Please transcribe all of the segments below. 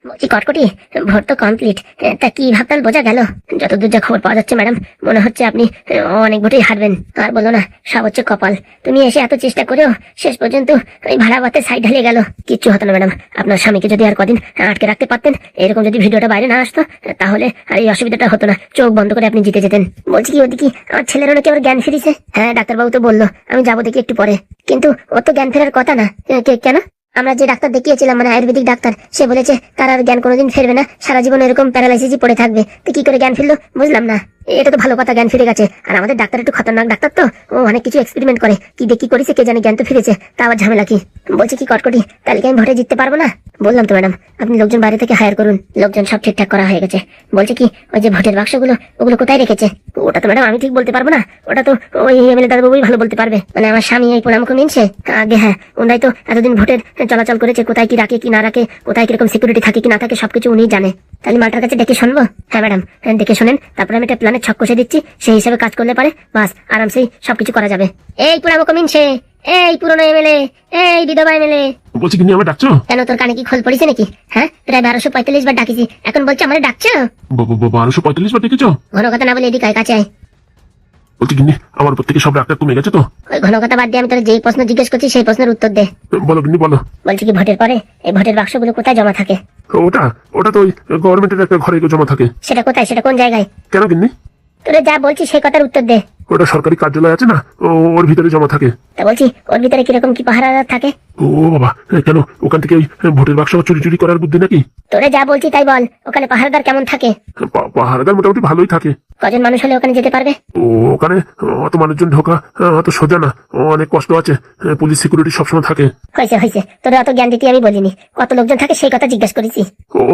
বলছি কটকটি, ভোট তো কমপ্লিট, তা কি ভাবতাল বোঝা গেল? যতদূর যা খবর পাওয়া যাচ্ছে ম্যাডাম, মনে হচ্ছে আপনি অনেক ভোটেই হারবেন। আর বলো না, সব হচ্ছে কপাল। তুমি এসে এত চেষ্টা করেও শেষ পর্যন্ত ওই ভাড়া বাতে সাইড ঢালিয়ে গেল। কিচ্ছু হতো না ম্যাডাম, আপনার স্বামীকে যদি আর কদিন আটকে রাখতে পারতেন, এরকম যদি ভিডিওটা বাইরে না আসতো, তাহলে আর এই অসুবিধাটা হতো না। চোখ বন্ধ করে আপনি জিতে যেতেন। বলছি কি, ওদিকে আমার ছেলেরও নাকি আবার জ্ঞান ফিরেছে। হ্যাঁ, ডাক্তারবাবু তো বললো আমি যাবো দেখি একটু পরে, কিন্তু ওর তো জ্ঞান ফেরার কথা না। কেন? আমরা যে ডাক্তার দেখিয়েছিলাম, মানে আয়ুর্বেদিক ডাক্তার, সে বলেছে তার আর জ্ঞান কোনোদিন ফিরবে না, সারা জীবন এরকম প্যারালাইসিসই পড়ে থাকবে। তো কি করে জ্ঞান ফিরলো বুঝলাম না। এটা তো ভালো কথা, জ্ঞান ফিরে গেছে। আর আমাদের ডাক্তার একটু খতরনাক ডাক্তার, তো ও অনেক কিছু এক্সপেরিমেন্ট করে। কি দেখি করেছে কে জানে, জ্ঞান তো ফিরেছে, তা আবার ঝামেলা কি? বলছি কি কটকটি, তাহলে কি আমি ভোটে জিততে পারবো না? বললাম তো ম্যাডাম, আপনি লোকজন বাইরে থেকে হায়ার করুন, লোকজন সব ঠিকঠাক করা হয়ে গেছে। বলছে কি, ওই যে ভোটের বাক্সগুলো, ওগুলো কোথায় রেখেছে? ওটা তো ম্যাডাম আমি ঠিক বলতে পারবো না, ওটা তো ওই এমএলএ দাদাবাবুই ভালো বলতে পারবে। মানে আমার স্বামী এই পরামর্শ নিচ্ছে আগে। হ্যাঁ, ওনাই তো এতদিন ভোটের চলাচল করেছে, কোথায় কি রাখে কি না রাখে, কোথায় কিরকম সিকিউরিটি থাকে কি না থাকে, সবকিছু উনিই জানে। তাহলে মালটার কাছে ডেকে শুনবো? হ্যাঁ ম্যাডাম, দেখে শোনেন, তারপরে আমি একটা প্ল্যানের ছক কষে দিচ্ছি, সেই হিসাবে কাজ করলে পারে বাস আরামসেই সবকিছু করা যাবে। এই পরামর্শ মিনছে, এই পুরনো এমএলএ, এই বিধবা এমএলএ। বলছি কি, আমার ডাকছো? কেন, তোর কানে কি খোল পড়েছে নাকি? হ্যাঁ, প্রায় 1245 বার ডাকিছি, এখন বলছে আমার ডাকছো? 1245 বার ডেকেছো? ঘন কথা না বলে এদিকে আয়, কাছে আয়। বলছি গিন্নি, আমার উপর থেকে সব ডাক্তার কমে গেছে তো? ওই ঘন কথা বাদ দিয়ে আমি তোর যেই প্রশ্ন জিজ্ঞেস করছি সেই প্রশ্নের উত্তর দে। বলো গিন্নি বলো। বলছি কি, ভোটের পরে এই ভোটের বাক্সগুলো কোথায় জমা থাকে? ওটা ওটা তো ওই গভর্নমেন্টের একটা ঘরে জমা থাকে। সেটা কোথায়, সেটা কোন জায়গায়? কেন গিন্নি? তোরে যা বলছি সেই কথার উত্তর দে। ওটা সরকারি কার্যালয় আছে না, ওর ভিতরে জমা থাকে। তা বলছি, ওর ভিতরে কিরকম কি পাহারাদার থাকে? ও বাবা, কেন ওখান থেকে ওই ভোটের বাক্স চুরি চুরি করার বুদ্ধি নাকি? তোরে যা বলছি তাই বল, ওখানে পাহারাদার কেমন থাকে? পাহারাদার মোটামুটি ভালোই থাকে। কজন মানুষ হলে ওখানে যেতে পারবে? ওখানে অত মানুষজন ঢোকা অত সোজা না, অনেক কষ্ট আছে। পুলিশ সিকিউরিটি সবসময় থাকে। হয়েছে হয়েছে, তোরে অত জ্ঞান দিতে আমি বলিনি, কত লোকজন থাকে সেই কথা জিজ্ঞেস করেছি।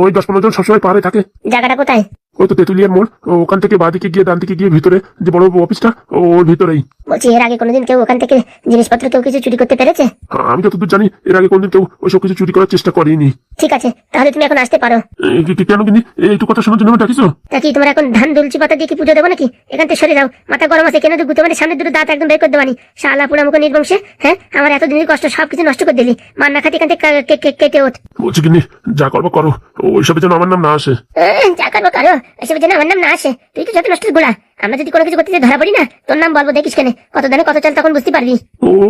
ওই 10-15 জন সবসময় পাহাড়ে থাকে। জায়গাটা কোথায়? ওই তো তেতুলিয়ার মোড়, ওখান থেকে বাঁ দিকে গিয়ে ডান দিকে গিয়ে ভিতরে যে বড় অফিসটা, ওর ভিতরেই। বলছি, এর আগে কোনোদিন কেউ ওখান থেকে জিনিসপত্র কেউ কিছু চুরি করতে পেরেছে? আমি যতদূর জানি এর আগে কোনদিন কেউ ওইসব কিছু চুরি করার চেষ্টা করেনি। ঠিক আছে, তাহলে তুমি এখন আসতে পারো। কেন কিনি এইটু কথা শোনার জন্য ডাকিছো? তা কি তোমার এখন ধান দুলচি পাতা দিয়ে কি পুজো দেবো নাকি? এখান থেকে সরে যাও, মাথা গরম আছে কেন? গুতো মানে সামনে দুটো দাঁত একদম বের করে দেবানি, শালা পুরা মুখ নির্বংশে। হ্যাঁ, আমার এত দিনের কষ্ট সবকিছু নষ্ট করে দিলি, মান না খাতে এখান থেকে কেটে ওঠ। বলছি কিনি, যা করবো করো, ওইসবের জন্য আমার নাম না আসে। যা করবো কারো, এসবের জন্য আমার নাম না আসে? তুই তো যত নষ্ট গোড়া। আমরা যদি কোনো কিছু করতে ধরা পড়ি না, তোর নাম বলবো, দেখিস কেন কত দানে কত চাল, তখন বুঝতে পারবি।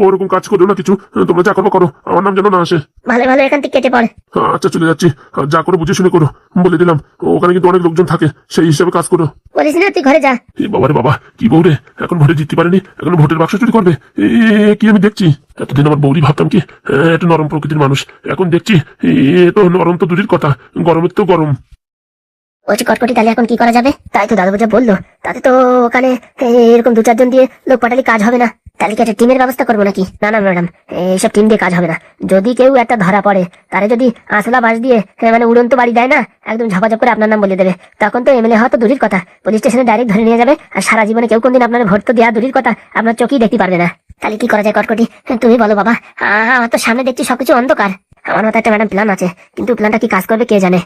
ওরকম কাজ করো না কিছু, তোমরা যা করবো করো, আমার নাম যেন না আসে। ভালো ভালো এখান থেকে কেটে পড়। আচ্ছা চলে যাচ্ছি, যা করে বুঝে শুনে করো, বলে দিলাম। ওখানে কিন্তু অনেক লোকজন থাকে, সেই হিসাবে কাজ করো। বলিস না, তুই ঘরে যা। বাবারে বাবা, কি বউ রে, এখন ভোটে জিততে পারেনি, এখন ভোটের বাক্স চুরি করবে? কি আমি দেখছি, এতদিন আমার বৌরি ভাবতাম কি একটা নরম প্রকৃতির মানুষ, এখন দেখছি তো নরম তো দূরের কথা, গরমের তো গরম। বলছি কটকটি, তাহলে এখন কি করা যাবে? তাই তো দাদু যা বললো, তাতে তো ওখানে এরকম 2-4 জন দিয়ে লোক পাঠালে কাজ হবে না। তাহলে কি একটা টিমের ব্যবস্থা করবো নাকি? না না ম্যাডাম, এইসব টিম দিয়ে কাজ হবে না। যদি কেউ একটা ধরা পড়ে, তারে যদি আসলা বাস দিয়ে মানে উড়ন্ত বাড়ি দেয় না, একদম ঝাপাঝাপ করে আপনার নাম বলে দেবে, তখন তো এমএলএ হওয়া তো দূরের কথা, পুলিশ স্টেশনে ডাইরেক্ট ধরে নিয়ে যাবে। আর সারা জীবনে কেউ কোনদিন আপনার ভোট তো দেওয়া দূরের কথা, আপনার চোখেই দেখতে পারবে না। তাহলে কি করা যায় কটকটি, তুমি বলো বাবা। আমার তো সামনে দেখছি সবকিছু অন্ধকার। আমার মাথায় একটা ম্যাডাম প্ল্যান আছে, কিন্তু প্ল্যানটা কি কাজ করবে কে জানে।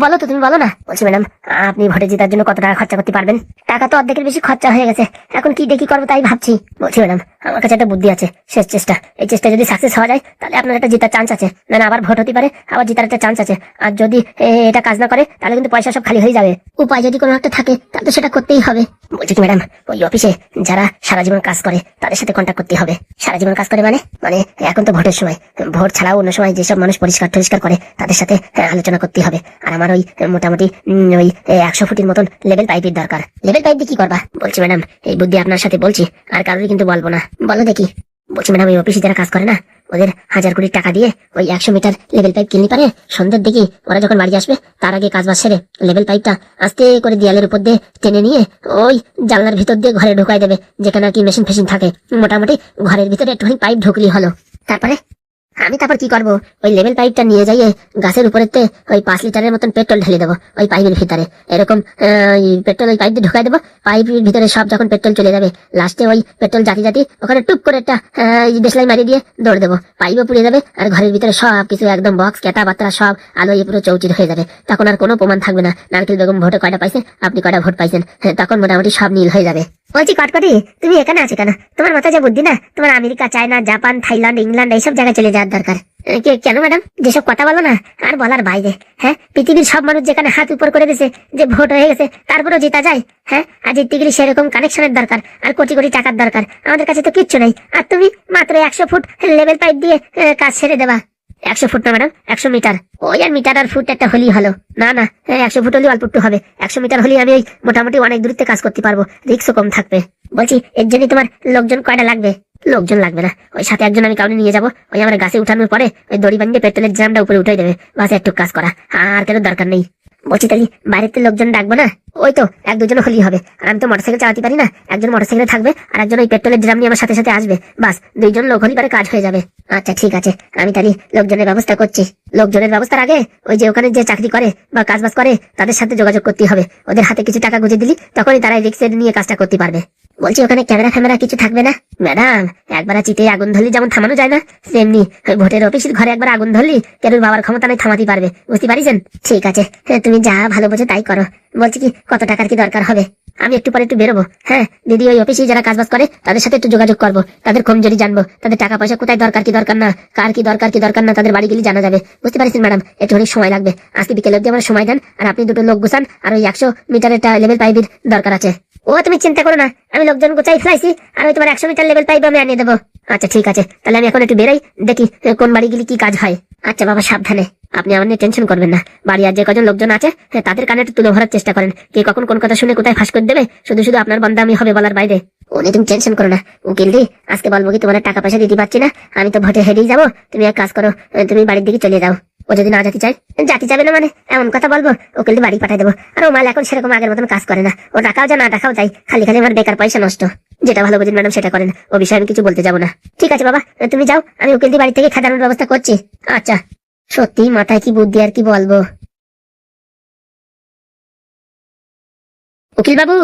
বলো তো, তুমি বলো না। বলছি ম্যাডাম, আপনি ভোটে জেতার জন্য কত টাকা খরচা করতে পারবেন? টাকা তো অর্ধেকের বেশি খরচা হয়ে গেছে, এখন কি দেখি করবো তাই ভাবছি। বলছি ম্যাডাম, আমার কাছে একটা বুদ্ধি আছে, শেষ চেষ্টা। এই চেষ্টা যদি সাকসেস হওয়া যায়, তাহলে আপনার একটা জেতার চান্স আছে, না আবার ভোট হতে পারে, আবার জেতার একটা চান্স আছে। আর যদি এটা কাজ না করে, তাহলে কিন্তু পয়সা সব খালি হয়ে যাবে। উপায় যদি কোনো একটা থাকে, তাহলে তো সেটা করতেই হবে। বলছি কি ম্যাডাম, ওই অফিসে যারা সারা জীবন কাজ করে তাদের সাথে কন্ট্যাক্ট করতে হবে। সারা জীবন কাজ করে মানে মানে এখন তো ভোটের সময়, ভোট ছাড়াও অন্য সময় যেসব মানুষ পরিষ্কার করে তাদের সাথে আলোচনা করতে হবে। আর আমার ওই মোটামুটি ওই 100 ফুটের মতন লেভেল পাইপের দরকার। লেভেল পাইপ দিয়ে কি করবা? বলছি ম্যাডাম, এই বুদ্ধি আপনার সাথে বলছি, আর কারোরই কিন্তু বলবো না। বলো দেখি। বলছি ম্যাডাম, ওই অফিসে যারা কাজ করে না, ওদের 1000 কোটি টাকা দিয়ে ওই 100 মিটার লেভেল পাইপ কিনতে পারে। সন্ধ্যের দিকে ওরা যখন বাড়ি আসবে, তার আগে কাজ বাজ সেরে লেভেল পাইপটা আস্তে করে দেয়ালের উপর দিয়ে টেনে নিয়ে ওই জানলার ভিতর দিয়ে ঘরে ঢুকাই দেবে, যেখানে আর কি মেশিন ফেশিন থাকে। মোটামুটি ঘরের ভিতরে একটুখানি পাইপ ঢুকলি হলো। তারপরে আমি তারপর কি করবো, ওই লেভেল পাইপটা নিয়ে যাইয়ে গাছের উপরেতে ওই 5 লিটারের মতন পেট্রোল ঢেলে দেবো ওই পাইপের ভিতরে। এরকম পেট্রোল ওই পাইপ দিয়ে ঢুকাই দেবো, পাইপের ভিতরে সব যখন পেট্রোল চলে যাবে, লাস্টে ওই পেট্রোল জাতি ওখানে টুপ করে একটা দেশলাই মারিয়ে দিয়ে দৌড় দেবো, পাইপও পুড়ে যাবে, আর ঘরের ভিতরে সব কিছু একদম বক্স কেটা বাত্রা সব আলো পুরো চৌচির হয়ে যাবে। তখন আর কোনো প্রমাণ থাকবে না, নারকেল বেগম ভোটে কয়টা পাইছে, আপনি কয়টা ভোট পাইছেন, তখন মোটামুটি সব নীল হয়ে যাবে। বলছি কটকটি, তুমি এখানে আছো কেন? তোমার মাথায় যে বুদ্ধি না, তোমার America, China, Japan, Thailand, England এইসব জায়গায় চলে যাওয়ার দরকার। কেন ম্যাডাম? যেসব কথা বলো না আর বলার বাইরে। হ্যাঁ, পৃথিবীর সব মানুষ যেখানে হাত উপর করে দিয়েছে যে ভোট হয়ে গেছে, তারপরেও জেতা যায়। হ্যাঁ, আর জিততে গেলে সেরকম কানেকশনের দরকার আর কোটি কোটি টাকার দরকার। আমাদের কাছে তো কিচ্ছু নেই, আর তুমি মাত্র 100 ফুট লেভেল পাইপ দিয়ে কাজ ছেড়ে দেবা। 100 ফুট না ম্যাডাম, 100 মিটার। ওই আর মিটার আর ফুট একটা হলেই হলো। না না, 100 ফুট হলে অল্প একটু হবে। 100 মিটার হলে আমি ওই মোটামুটি অনেক দূরত্বে কাজ করতে পারবো, রিস্কও কম থাকবে। বলছি এর জন্য তোমার লোকজন কয়টা লাগবে? লোকজন লাগবে না, ওই সাথে একজন আমি কাউকে নিয়ে যাবো। ওই আমার গাছে উঠানোর পরে ওই দড়ি বাঁধিয়ে পেট্রোলের জামটা উপরে উঠে দেবে, বাস একটু কাজ করা, আর কেন দরকার নেই। বলছি তাহলে বাইরের তো লোকজন ডাকবো না? ওই তো 1-2 জন হলেই হবে। আর আমি তো মোটরসাইকেল চালাতে পারি না, একজন মোটরসাইকেলে থাকবে আর একজন ওই পেট্রোলের ড্রাম নিয়ে আমার সাথে সাথে আসবে, বাস 2 জন লোক হলেই পারে কাজ হয়ে যাবে। আচ্ছা ঠিক আছে, আমি তাহলে লোকজনের ব্যবস্থা করছি। লোকজনের ব্যবস্থার আগে ওই যে ওখানে যে চাকরি করে বা কাজবাজ করে তাদের সাথে যোগাযোগ করতে হবে। ওদের হাতে কিছু টাকা গুঁজে দিলি তখনই তারা রিক্সে নিয়ে কাজটা করতে পারবে। বলছি ওখানে ক্যামেরা ফ্যামেরা কিছু থাকবে না? ম্যাডাম, একবার চিতে আগুন ধরলি যেমন থামানো যায় না, তেমনি ওই ভোটের অফিসের ঘরে একবার আগুন ধরলি কেরুর বাবার ক্ষমতা নেই থামাতে পারবে, বুঝতে পারিছেন? ঠিক আছে, তুমি যা ভালো বোঝো তাই করো। বলছি কি, কত টাকার কি দরকার হবে? আমি একটু পরে একটু বেরোবো। হ্যাঁ দিদি, ওই অফিসে যারা কাজবাজ করে তাদের সাথে একটু যোগাযোগ করবো, তাদের কমজোরি জানবো, তাদের টাকা পয়সা কোথায় দরকার কি দরকার না, কার কি দরকার কি দরকার না, তাদের বাড়ি গেলে জানা যাবে, বুঝতে পারছেন ম্যাডাম? একটু অনেক সময় লাগবে, আজকে বিকেল অব্দি আমার সময় দেন, আর আপনি 2টো লোক গুছান, আর ওই 100 মিটারের লেভেল পাইপের দরকার আছে। ও তুমি চিন্তা করো না, আমি লোকজন গোছাই ফেলাইছি, আর ওই তোমার 100 মিটার লেভেল পাইপ আমি আনিয়ে দেবো। আচ্ছা ঠিক আছে, তাহলে আমি এখন একটু বেরোই, দেখি কোন বাড়ি গেলে কি কাজ হয়। আচ্ছা বাবা, সাবধানে। আপনি আমার নিয়ে টেনশন করবেন না, বাড়ি আর যে কজন লোকজন আছে তাদের কানে একটু তুলে ধরার চেষ্টা করেন, কে কখন কোন কথা শুনে কোথায় ফাঁস করে দেবে, শুধু শুধু আপনার বান্দা আমি হবে বলার বাইরে। ও নিয়ে তুমি টেনশন করো না উকিল দি, আজকে বলবো কি তোমার টাকা পয়সা দিতে পারছি না, আমি তো ভোটে হেরেই যাবো, তুমি এক কাজ করো, তুমি বাড়ির দিকে চলে যাও। ও যদি না যেতে চায়, জাতি যাবে না মানে এমন কথা বলবো, ওকে বাড়ি পাঠাই দেবো। আর ও মাল এখন সেরকম আগের মতন কাজ করে না, ও টাকাও যায় না টাকাও যায়, খালি খালি আমার বেকার পয়সা নষ্ট। যেটা ভালো বোঝেন ম্যাডাম সেটা করেন, ও বিষয়ে আমি কিছু বলতে যাবো না। ঠিক আছে বাবা, তুমি যাও, আমি উকিল দি বাড়ি থেকে খাদানোর ব্যবস্থা করছি। আচ্ছা। সত্যি মাথায় কি বুদ্ধি আর কি বলবো। উকিল বাবু,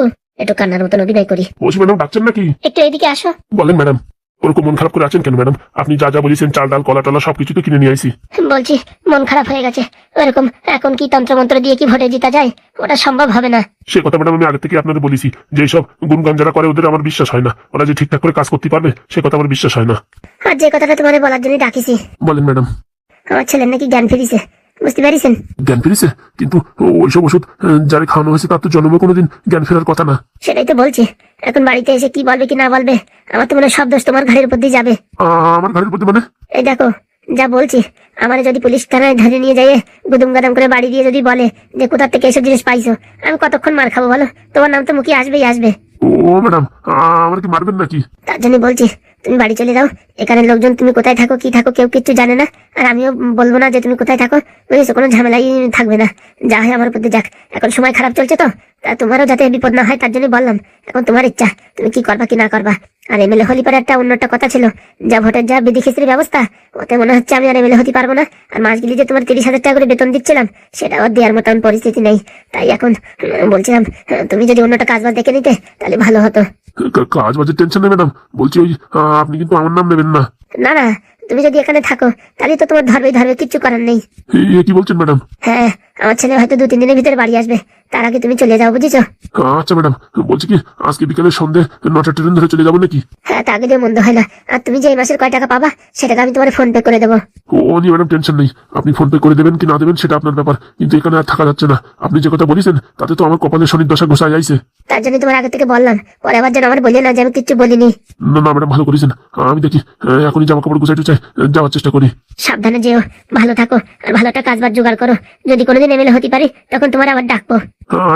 একটু কান্নার মতন অভিনয় করি। বলছি ম্যাডাম, ডাকছেন নাকি? একটু এদিকে আসো। বলেন ম্যাডাম, ওরকম মন খারাপ করে আছেন কেন ম্যাডাম? আপনি যা যা বলেছেন, চাল ডাল কলা টলা সবকিছু তো কিনে নিয়ে আইছি। বলছি মন খারাপ হয়ে গেছে, ওরকম এখন কি তন্ত্রমন্ত্র দিয়ে কি ভোটে জিতা যায়? ওটা সম্ভব হবে না। সে কথা ম্যাডাম আমি আগে থেকে আপনাদের বলেছি, যে সব গুণগান যারা করে ওদের আমার বিশ্বাস হয় না, ওরা যে ঠিকঠাক করে কাজ করতে পারবে সে কথা আমার বিশ্বাস হয় না। আর যে কথাটা তোমার বলার জন্য ডাকিছি। বলেন ম্যাডাম। আমার ছেলের নাকি জ্ঞান ফিরিছে, বুঝতে পারিছেন? জ্ঞান ফিরেছে? কিন্তু ওইসব ওষুধ যারা খাওয়ানো হয়েছে তার তো জন্মে কোনোদিন জ্ঞান ফেরার কথা না। সেটাই তো বলছি, এখন বাড়িতে এসে কি বলবে কি না বলবে, আমার তো মনে হয় সব দোষ তোমার ঘাড়ের উপর দিয়ে যাবে। আমার ঘরের প্রতি মানে? এই দেখো যা বলছি, আমার যদি পুলিশ থানায় ধরে নিয়ে যায় গুদুম গাদাম করে বাড়ি দিয়ে যদি বলে যে কোথা থেকে এসব জিনিস পাইছো, আমি কতক্ষণ মার খাবো বলো? তোমার নাম তো মুখে আসবেই আসবে। ও ম্যাডাম, আমার কি মারবেন নাকি? তার জন্য বলছি তুমি বাড়ি চলে যাও, এখানে লোকজন তুমি কোথায় থাকো কি থাকো কেউ কিচ্ছু জানে না, আর আমিও বলবো না যে তুমি কোথায় থাকো, বুঝেছো? কোনো ঝামেলাই থাকবে না, যা হয় আমার প্রতি যাক। এখন সময় খারাপ চলছে তো, তা তোমারও যাতে বিপদ না হয় তার জন্য বললাম। এখন তোমার ইচ্ছা, তুমি কি করবা কি না করবা। আর এমএলএ হলি পরে একটা অন্য একটা কথা ছিল, যা ভোটের যা বিধি খিস্ত্রির ব্যবস্থা, ওতে মনে হচ্ছে আমি আর এমএলএ হতে পারবো না। আর মাস গেলে যে তোমার 30,000 টাকা করে বেতন দিচ্ছিলাম, সেটাও দেওয়ার মতন পরিস্থিতি নেই। তাই এখন বলছিলাম তুমি যদি অন্যটা কাজবাজ দেখে নিতে তাহলে ভালো হতো। কাজ বাজের টেনশন নেই ম্যাডাম, বলছি ওই আপনি কিন্তু আমার নাম নেবেন না। না না, তুমি যদি এখানে থাকো তাহলে তো তোমার ধরবে ধরবে, কিচ্ছু করার নেই। কি বলছেন ম্যাডাম? হ্যাঁ, আমার ছেলে হয়তো 2-3 দিনের ভিতরে বাড়ি আসবে, তার আগে তুমি চলে যাও, বুঝেছো? আচ্ছা ম্যাডাম, বলছি কি আজকে বিকালে সন্ধ্যে 9টা ট্রেন ধরে চলে যাবো নাকি? হ্যাঁ, তা আগে দিয়ে মন্দ হয় না। আর তুমি যে এই মাসের কয় টাকা পাবা সেটাকে আমি তোমার ফোন পে করে দেবো। ও নিয়ে ম্যাডাম টেনশন নেই, আপনি ফোন পে করে দেবেন কি না দেবেন সেটা আপনার ব্যাপার, কিন্তু এখানে আর থাকা যাচ্ছে না। আপনি যে কথা বলেছেন তাতে তো আমার কপালে শনির দশা ঘোষায় যাইছে। তার জন্য তোমার আগে থেকে বললাম, পরে আবার যেন আমার বলি না যে আমি কিচ্ছু বলিনি। না না ম্যাডাম, ভালো করেছেন। আমি দেখি এখনই জামা কাপড় গুছাইতে চাই, যাওয়ার চেষ্টা করি। সাবধানে যেও, ভালো থাকো, আর ভালো একটা কাজবাজ জোগাড় করো। যদি কোনোদিন এমএলএ হতে পারি তখন তোমার আবার ডাকবো।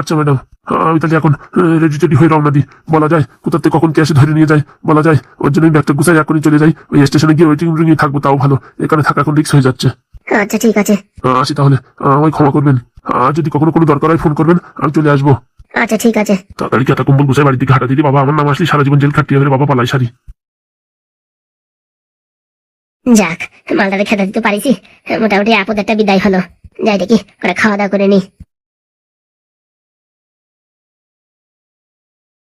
আচ্ছা ম্যাডাম, আমি তাহলে এখন রেজিস্ট্রি হয়ে রওনা দিই। বলা যায় কোথা থেকে কখন কে এসে ধরে নিয়ে যায় বলা যায়, ওর জন্য ব্যাগটা গুছাই এখনই চলে যাই। ওই স্টেশনে গিয়ে ওয়েটিং রুমে থাকবো তাও ভালো, এখানে থাকা এখন রিস্ক হয়ে যাচ্ছে। আচ্ছা ঠিক আছে। আসি তাহলে, আমায় ক্ষমা করবেন। যদি কখনো কোনো দরকার হয় ফোন করবেন, আমি চলে আসবো। আচ্ছা ঠিক আছে। তাড়াতাড়ি কেতা কম্বল গুছাই বাড়ির দিকে হাঁটা দিদি, বাবা আমার নাম আসলে সারা জীবন জেল খাটতে হবে, বাবা পালাই সারি। যাক, মালটাকে খেতে দিতে পারিছি, মোটামুটি আপদ একটা বিদায় হলো। যাই দেখি, করে খাওয়া দাওয়া করে নি।